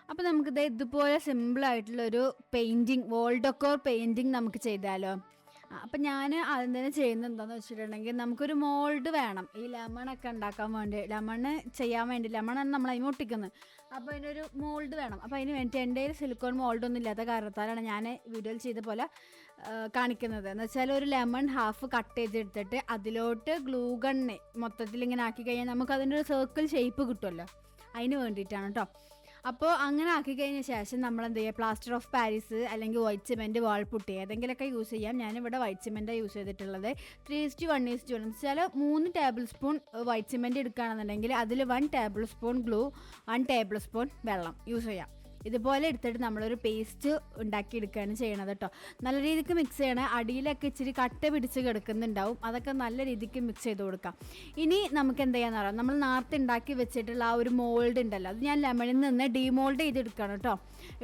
അപ്പോൾ നമുക്കിത് ഇതുപോലെ സിമ്പിളായിട്ടുള്ളൊരു പെയിൻറ്റിങ്, വോൾ ഡെക്കോർ പെയിൻറ്റിങ് നമുക്ക് ചെയ്താലോ? അപ്പം ഞാൻ ആദ്യം തന്നെ ചെയ്യുന്നത് എന്താണെന്ന് വെച്ചിട്ടുണ്ടെങ്കിൽ, നമുക്കൊരു മോൾഡ് വേണം ഈ ലെമണൊക്കെ ഉണ്ടാക്കാൻ വേണ്ടി. ലെമണ് ചെയ്യാൻ വേണ്ടി, ലെമണാണ് നമ്മൾ അതിന് ഒട്ടിക്കുന്നത്. അപ്പോൾ അതിനൊരു മോൾഡ് വേണം. അപ്പോൾ അതിന് വേണ്ടി എൻ്റെ കയ്യിൽ സിലിക്കോൺ മോൾഡൊന്നും ഇല്ലാത്ത കാരണത്താലാണ് ഞാൻ വീഡിയോയിൽ ചെയ്ത പോലെ കാണിക്കുന്നത്. എന്ന് വെച്ചാൽ ഒരു ലെമൺ ഹാഫ് കട്ട് ചെയ്തെടുത്തിട്ട് അതിലോട്ട് ഗ്ലൂ ഗണ്ണ് മൊത്തത്തിൽ ഇങ്ങനെ ആക്കി കഴിഞ്ഞാൽ നമുക്ക് അതിൻ്റെ ഒരു സർക്കിൾ ഷേപ്പ് കിട്ടുമല്ലോ, അതിന് വേണ്ടിയിട്ടാണ് കേട്ടോ. അപ്പോൾ അങ്ങനെ ആക്കി കഴിഞ്ഞ ശേഷം നമ്മൾ എന്ത് ചെയ്യുക, പ്ലാസ്റ്റർ ഓഫ് പാരീസ് അല്ലെങ്കിൽ വൈറ്റ് സിമെൻറ്റ്, വാൾപുട്ടി ഏതെങ്കിലുമൊക്കെ യൂസ് ചെയ്യാം. ഞാനിവിടെ വൈറ്റ് സിമെൻറ്റാണ് യൂസ് ചെയ്തിട്ടുള്ളത്. 3:1:1 എന്ന് വെച്ചാൽ 3 ടേബിൾ സ്പൂൺ വൈറ്റ് സിമെൻറ്റ് എടുക്കുകയാണെന്നുണ്ടെങ്കിൽ അതിൽ 1 table spoon glue, 1 table spoon വെള്ളം യൂസ് ചെയ്യാം. ഇതുപോലെ എടുത്തിട്ട് നമ്മളൊരു പേസ്റ്റ് ഉണ്ടാക്കിയെടുക്കുകയാണ് ചെയ്യണത് കേട്ടോ. നല്ല രീതിക്ക് മിക്സ് ചെയ്യണം. അടിയിലൊക്കെ ഇച്ചിരി കട്ട പിടിച്ച് കിടക്കുന്നുണ്ടാവും, അതൊക്കെ നല്ല രീതിക്ക് മിക്സ് ചെയ്ത് കൊടുക്കാം. ഇനി നമുക്ക് എന്ത് ചെയ്യാന്ന് പറയാം, നമ്മൾ നേരത്തെ ഉണ്ടാക്കി വെച്ചിട്ടുള്ള ആ ഒരു മോൾഡ് ഉണ്ടല്ലോ, അത് ഞാൻ ലെമണിൽ നിന്ന് ഡീമോൾഡ് ചെയ്തെടുക്കണം കേട്ടോ.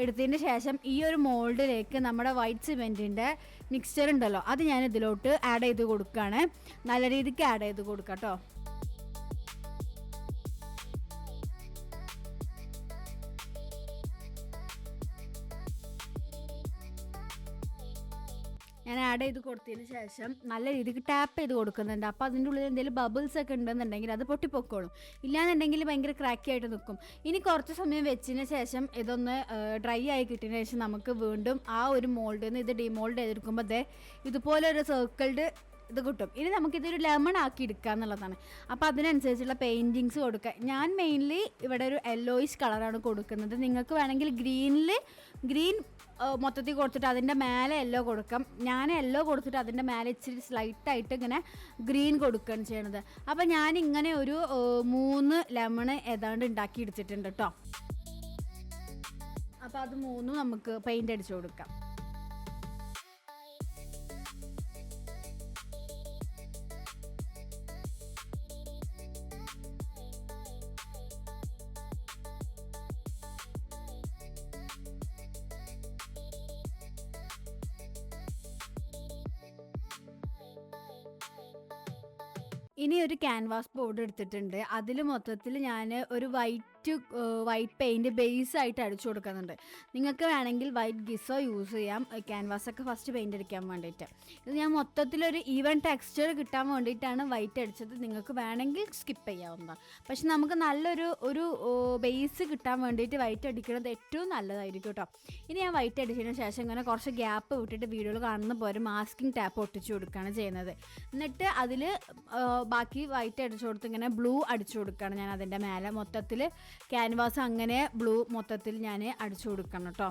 എടുത്തതിന് ശേഷം ഈ ഒരു മോൾഡിലേക്ക് നമ്മുടെ വൈറ്റ് സിമെൻറ്റിൻ്റെ മിക്സ്ചർ ഉണ്ടല്ലോ, അത് ഞാൻ ഇതിലോട്ട് ആഡ് ചെയ്ത് കൊടുക്കുകയാണ്. നല്ല രീതിക്ക് ആഡ് ചെയ്ത് കൊടുക്കാം കേട്ടോ. ഞാൻ ആഡ് ചെയ്ത് കൊടുത്തതിന് ശേഷം നല്ല രീതിക്ക് ടാപ്പ് ചെയ്ത് കൊടുക്കുന്നുണ്ട്. അപ്പോൾ അതിൻ്റെ ഉള്ളിൽ എന്തെങ്കിലും ബബിൾസ് ഒക്കെ ഉണ്ടെന്നുണ്ടെങ്കിൽ അത് പൊട്ടിപ്പൊക്കോളും. ഇല്ലാന്നുണ്ടെങ്കിൽ ഭയങ്കര ക്രാക്കി ആയിട്ട് നിൽക്കും. ഇനി കുറച്ച് സമയം വെച്ചതിന് ശേഷം ഇതൊന്ന് ഡ്രൈ ആയി കിട്ടിയതിന് ശേഷം നമുക്ക് വീണ്ടും ആ ഒരു മോൾഡിൽ നിന്ന് ഇത് ഡിമോൾഡ് ചെയ്തെടുക്കുമ്പോൾ ഇതുപോലെ ഒരു സർക്കിൾഡ് ഇത് കിട്ടും. ഇനി നമുക്കിതൊരു ലെമൺ ആക്കി എടുക്കുക എന്നുള്ളതാണ്. അപ്പോൾ അതിനനുസരിച്ചുള്ള പെയിൻറ്റിങ്സ് കൊടുക്കുക. ഞാൻ മെയിൻലി ഇവിടെ ഒരു യെല്ലോയിഷ് കളറാണ് കൊടുക്കുന്നത്. നിങ്ങൾക്ക് വേണമെങ്കിൽ ഗ്രീൻ മൊത്തത്തിൽ കൊടുത്തിട്ട് അതിൻ്റെ മേലെ യെല്ലോ കൊടുക്കാം. ഞാൻ യെല്ലോ കൊടുത്തിട്ട് അതിൻ്റെ മേലെ ഇച്ചിരി സ്ലൈറ്റായിട്ട് ഇങ്ങനെ ഗ്രീൻ കൊടുക്കുകയാണ് ചെയ്യണത്. അപ്പോൾ ഞാനിങ്ങനെ ഒരു 3 ലെമണ് ഏതാണ്ട് ഉണ്ടാക്കി എടുത്തിട്ടുണ്ട് കേട്ടോ. അപ്പോൾ അത് 3 നമുക്ക് പെയിൻ്റ് അടിച്ചു കൊടുക്കാം. ഇനി ഒരു ക്യാൻവാസ് ബോർഡ് എടുത്തിട്ടുണ്ട്. അതിൽ മൊത്തത്തിൽ ഞാൻ ഒരു വൈറ്റ് പെയിൻറ്റ് ബേസായിട്ട് അടിച്ചു കൊടുക്കുന്നുണ്ട്. നിങ്ങൾക്ക് വേണമെങ്കിൽ വൈറ്റ് ഗിസോ യൂസ് ചെയ്യാം ക്യാൻവാസൊക്കെ ഫസ്റ്റ് പെയിൻറ്റ് അടിക്കാൻ വേണ്ടിയിട്ട്. ഇത് ഞാൻ മൊത്തത്തിലൊരു ഈവൻ ടെക്സ്ചർ കിട്ടാൻ വേണ്ടിയിട്ടാണ് വൈറ്റ് അടിച്ചത്. നിങ്ങൾക്ക് വേണമെങ്കിൽ സ്കിപ്പ് ചെയ്യാവുന്നതാണ്. പക്ഷെ നമുക്ക് നല്ലൊരു ബേസ് കിട്ടാൻ വേണ്ടിയിട്ട് വൈറ്റ് അടിക്കുന്നത് ഏറ്റവും നല്ലതായിരിക്കും കേട്ടോ. ഇനി ഞാൻ വൈറ്റ് അടിച്ചതിന് ശേഷം ഇങ്ങനെ കുറച്ച് ഗ്യാപ്പ് വിട്ടിട്ട് വീഡിയോയിൽ കാണുന്ന പോലെ മാസ്കിംഗ് ടാപ്പ് ഒട്ടിച്ചു കൊടുക്കുകയാണ് ചെയ്യുന്നത്. എന്നിട്ട് അതിൽ ബാക്കി വൈറ്റ് അടിച്ചു കൊടുത്ത് ഇങ്ങനെ ബ്ലൂ അടിച്ചു കൊടുക്കുകയാണ് ഞാൻ അതിൻ്റെ മേലെ. മൊത്തത്തിൽ ക്യാൻവാസ് അങ്ങനെ ബ്ലൂ മൊത്തത്തിൽ ഞാൻ അടിച്ചു കൊടുക്കണം കേട്ടോ.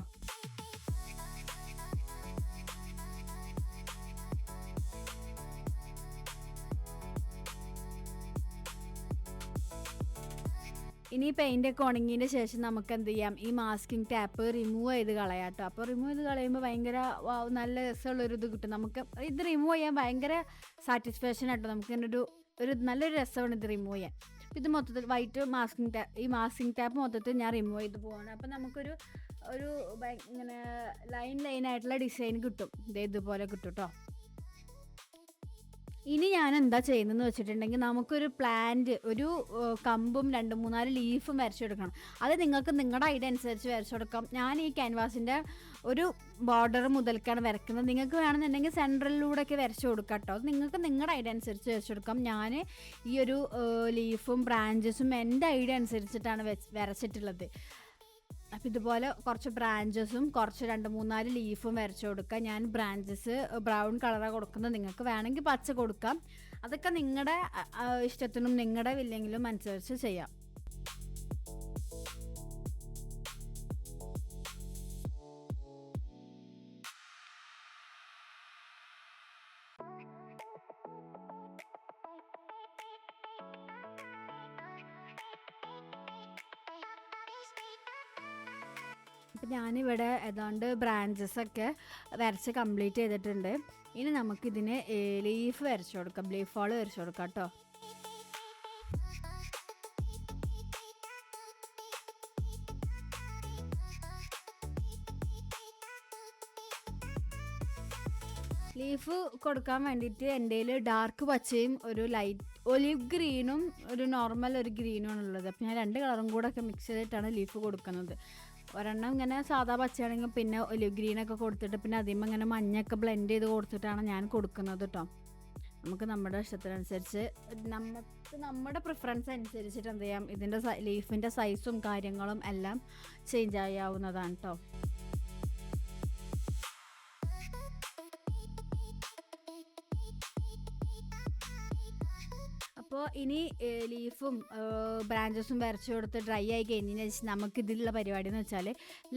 ഇനി പെയിൻ്റൊക്കെ ഉണങ്ങിയതിന് ശേഷം നമുക്ക് എന്ത് ചെയ്യാം, ഈ മാസ്കിംഗ് ടാപ്പ് റിമൂവ് ചെയ്ത് കളയാം കേട്ടോ. അപ്പോൾ റിമൂവ് ചെയ്ത് കളയുമ്പോൾ ഭയങ്കര നല്ല രസമുള്ളൊരു ഇത് കിട്ടും. നമുക്ക് ഇത് റിമൂവ് ചെയ്യാൻ ഭയങ്കര സാറ്റിസ്ഫാക്ഷൻ ആട്ടോ. നമുക്ക് ഇങ്ങനെ ഒരു നല്ലൊരു രസമാണ് ഇത് റിമൂവ് ചെയ്യാൻ. ഇത് മൊത്തത്തിൽ വൈറ്റ് മാസ്കിംഗ് ടാപ്പ് മൊത്തത്തിൽ ഞാൻ റിമൂവ് ചെയ്ത് പോവാണ്. അപ്പോൾ നമുക്കൊരു ഇങ്ങനെ ലൈനായിട്ടുള്ള ഡിസൈൻ കിട്ടും. ഇതുപോലെ കിട്ടും കേട്ടോ. ഇനി ഞാൻ എന്താ ചെയ്യുന്നതെന്ന് വെച്ചിട്ടുണ്ടെങ്കിൽ, നമുക്കൊരു പ്ലാന്റ്, ഒരു കമ്പും 2-3 ലീഫും വരച്ചെടുക്കണം. അത് നിങ്ങൾക്ക് നിങ്ങളുടെ ഐഡിയ അനുസരിച്ച് വരച്ചെടുക്കാം. ഞാൻ ഈ ക്യാൻവാസിൻ്റെ ഒരു ബോർഡർ മുതൽക്കാണ് വരയ്ക്കുന്നത്. നിങ്ങൾക്ക് വേണമെന്നുണ്ടെങ്കിൽ സെൻട്രലിലൂടെയൊക്കെ വരച്ചു കൊടുക്കാം കേട്ടോ. അത് നിങ്ങൾക്ക് നിങ്ങളുടെ ഐഡിയ അനുസരിച്ച് വരച്ചെടുക്കാം. ഞാൻ ഈ ഒരു ലീഫും ബ്രാഞ്ചസും എൻ്റെ ഐഡിയ അനുസരിച്ചിട്ടാണ് വരച്ചിട്ടുള്ളത്. അപ്പം ഇതുപോലെ കുറച്ച് ബ്രാഞ്ചസും കുറച്ച് 2-3 ലീഫും വരച്ചു കൊടുക്കുക. ഞാൻ ബ്രാഞ്ചസ് ബ്രൗൺ കളറാണ് കൊടുക്കുന്നത്. നിങ്ങൾക്ക് വേണമെങ്കിൽ പച്ച കൊടുക്കാം. അതൊക്കെ നിങ്ങളുടെ ഇഷ്ടത്തിനും നിങ്ങളുടെ വില്ലെങ്കിലും അനുസരിച്ച് ചെയ്യാം. അപ്പം ഞാനിവിടെ ഏതാണ്ട് ബ്രാഞ്ചസൊക്കെ വരച്ച് കംപ്ലീറ്റ് ചെയ്തിട്ടുണ്ട്. ഇനി നമുക്കിതിന് ലീഫ് വരച്ചു കൊടുക്കാം, ലീഫ് ഫോൾ വരച്ചു കൊടുക്കാം കേട്ടോ. ലീഫ് കൊടുക്കാൻ വേണ്ടിയിട്ട് എൻ്റെ കയ്യിൽ ഡാർക്ക് പച്ചയും ഒരു ലൈറ്റ് ഒലിവ് ഗ്രീനും ഒരു നോർമൽ ഒരു ഗ്രീനും ആണുള്ളത്. അപ്പോൾ ഞാൻ 2 കളറും കൂടെ ഒക്കെ മിക്സ് ചെയ്തിട്ടാണ് ലീഫ് കൊടുക്കുന്നത്. ഒരെണ്ണം ഇങ്ങനെ സാധാ പച്ചയാണെങ്കിൽ പിന്നെ ഒലിവ് ഗ്രീനൊക്കെ കൊടുത്തിട്ട് പിന്നെ അതിന്മേൽ ഇങ്ങനെ മഞ്ഞൊക്കെ ബ്ലെൻഡ് ചെയ്ത് കൊടുത്തിട്ടാണ് ഞാൻ കൊടുക്കുന്നത് കേട്ടോ. നമുക്ക് നമ്മുടെ ഇഷ്ടത്തിനനുസരിച്ച് നമ്മുടെ പ്രിഫറൻസ് അനുസരിച്ചിട്ട് എന്ത് ചെയ്യാം, ഇതിൻ്റെ ലീഫിൻ്റെ സൈസും കാര്യങ്ങളും എല്ലാം ചേഞ്ച് ചെയ്യാവുന്നതാണ് കേട്ടോ. അപ്പോൾ ഇനി ലീഫും ബ്രാഞ്ചസും വരച്ചു കൊടുത്ത് ഡ്രൈ ആയി കഴിഞ്ഞതിന് ശേഷം നമുക്ക് ഇതിലുള്ള പരിപാടി എന്ന് വെച്ചാൽ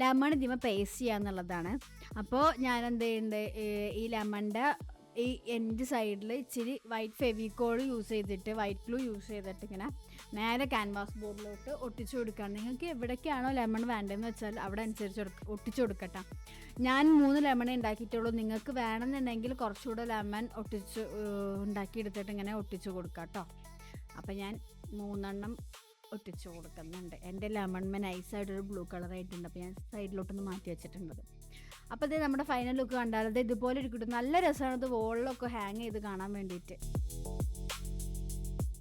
ലെമൺ ഇതിമ പേസ്റ്റ് ചെയ്യുക എന്നുള്ളതാണ്. അപ്പോൾ ഞാൻ എന്ത് ചെയ്യുന്നുണ്ട്, ഈ ലെമണിൻ്റെ ഈ എൻഡ് സൈഡിൽ ഇച്ചിരി വൈറ്റ് ഫെവിക്കോൾ യൂസ് ചെയ്തിട്ട്, വൈറ്റ് ഗ്ലൂ യൂസ് ചെയ്തിട്ട് ഇങ്ങനെ നേരെ ക്യാൻവാസ് ബോർഡിലോട്ട് ഒട്ടിച്ചു കൊടുക്കുകയാണ്. നിങ്ങൾക്ക് എവിടേക്കാണോ ലെമൺ വേണ്ടതെന്ന് വെച്ചാൽ അവിടെ അനുസരിച്ച് ഒട്ടിച്ചു കൊടുക്കട്ടെ. ഞാൻ 3 ലെമൺ ഉണ്ടാക്കിയിട്ടുള്ളൂ. നിങ്ങൾക്ക് വേണമെന്നുണ്ടെങ്കിൽ കുറച്ചുകൂടെ ലെമൺ ഉണ്ടാക്കിയെടുത്തിട്ട് ഇങ്ങനെ ഒട്ടിച്ചു കൊടുക്കാം കേട്ടോ. അപ്പം ഞാൻ 3 ഒട്ടിച്ചു കൊടുക്കുന്നുണ്ട്. എൻ്റെ ലെമൺമേ നൈസായിട്ടൊരു ബ്ലൂ കളറായിട്ടുണ്ട്. അപ്പോൾ ഞാൻ സൈഡിലോട്ടൊന്ന് മാറ്റി വെച്ചിട്ടുണ്ട്. അപ്പോൾ ഇത് നമ്മുടെ ഫൈനൽ ലുക്ക് കണ്ടാൽ ഇതുപോലെ ഇരിക്കട്ടെ. നല്ല രസമാണ് ഇത് വോളിലൊക്കെ ഹാങ് ചെയ്ത് കാണാൻ വേണ്ടിയിട്ട്.